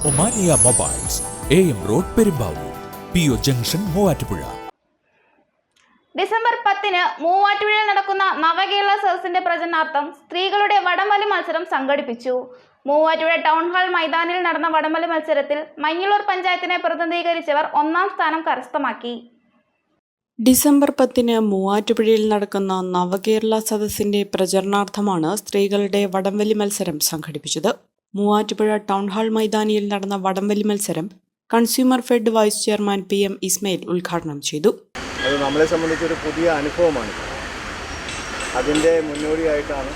Omania mobiles, AM road, Perumbavoor, PO junction, Muvattupuzha. December 10-ന് മൂവാറ്റുപുഴയിൽ നടക്കുന്ന നവകേരള സദസ്സിന്റെ പ്രചരണാർത്ഥം സ്ത്രീകളുടെ വടംവലി മത്സരം സംഘടിപ്പിച്ചു. മൂവാറ്റുപുഴ ടൗൺ ഹാൾ മൈതാനിൽ നടന്ന വടംവലി മത്സരത്തിൽ മഞ്ഞളൂർ പഞ്ചായത്തിനെ പ്രതിനിധീകരിച്ചവർ 1-ാം സ്ഥാനം കരസ്ഥമാക്കി. ഡിസംബർ 10-ന് മൂവാറ്റുപുഴയിൽ നടക്കുന്ന നവകേരള സദസ്സിന്റെ പ്രചരണാർത്ഥമാണ് സ്ത്രീകളുടെ വടംവലി മത്സരം സംഘടിപ്പിച്ചത്. മൂവാറ്റുപുഴ ടൗൺ ഹാൾ മൈതാനിയിൽ നടന്ന വടംവലി മത്സരം Consumerfed vice chairman PM Ismail ഉദ്ഘാടനം ചെയ്തു. അത് നമ്മളെ സംബന്ധിച്ചൊരു പുതിയ അനുഭവമാണ്. അതിൻ്റെ മുന്നോടിയായിട്ടാണ്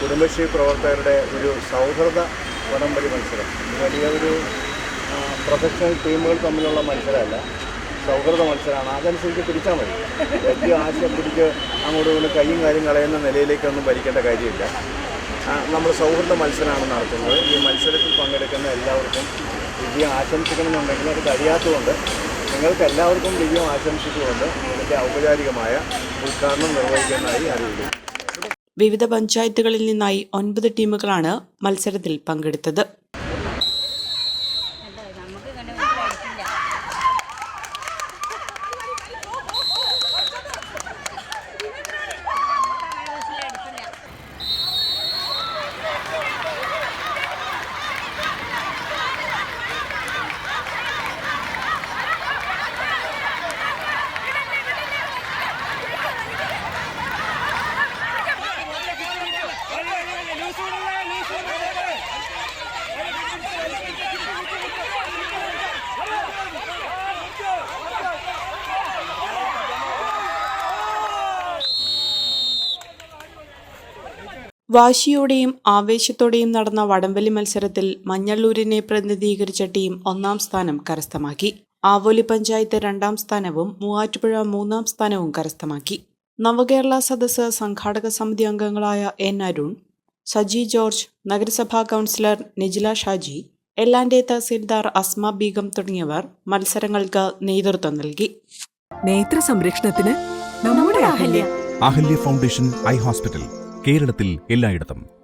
കുടുംബശ്രീ പ്രവർത്തകരുടെ ഒരു സൗഹൃദ വടംവലി മത്സരം. വലിയ ഒരു പ്രൊഫഷണൽ ടീമുകൾ തമ്മിലുള്ള മത്സരമല്ല, സൗഹൃദ മത്സരമാണ്. അതനുസരിച്ച് പിടിച്ചാൽ മതി. വലിയ ആശയം പിടിച്ച് അങ്ങോട്ട് കൊണ്ട് കയ്യും കാര്യം കളയുന്ന നിലയിലേക്കൊന്നും ഭരിക്കേണ്ട കാര്യമില്ല. നമ്മൾ സൗഹൃദ മത്സരമാണ് നടത്തുന്നത്. ഈ മത്സരത്തിൽ പങ്കെടുക്കുന്ന എല്ലാവർക്കും വിജയം ആശംസിക്കണമെന്നുണ്ടെങ്കിൽ അത് കഴിയാത്തതുകൊണ്ട് നിങ്ങൾക്ക് എല്ലാവർക്കും വിജയം ആശംസിച്ചുകൊണ്ട് ഇതിൻ്റെ ഔപചാരികമായ ഉദ്ഘാടനം നിർവഹിക്കുന്നതായി അറിയിക്കുന്നു. വിവിധ പഞ്ചായത്തുകളിൽ നിന്നായി 9 ടീമുകളാണ് മത്സരത്തിൽ പങ്കെടുത്തത്. വാശിയോടെയും ആവേശത്തോടെയും നടന്ന വടംവലി മത്സരത്തിൽ മഞ്ഞളൂരിനെ പ്രതിനിധീകരിച്ച ടീം 1-ാം സ്ഥാനം കരസ്ഥമാക്കി. ആവോലി പഞ്ചായത്ത് 2-ാം സ്ഥാനവും മൂവാറ്റുപുഴ 3-ാം സ്ഥാനവും കരസ്ഥമാക്കി. നവകേരള സദസ്സ് സംഘാടക സമിതി അംഗങ്ങളായ N. അരുൺ, സജി ജോർജ്, നഗരസഭാ കൗൺസിലർ നിജില ഷാജി, എല്ലാന്റെ തഹസിൽദാർ അസ്മ ബീഗം തുടങ്ങിയവർ മത്സരങ്ങൾക്ക് നേതൃത്വം നൽകി. നേത്ര സംരക്ഷണത്തിന് നമ്മുടെ Ahalya Ahalya foundation eye hospital, കേരളത്തിൽ എല്ലായിടത്തും.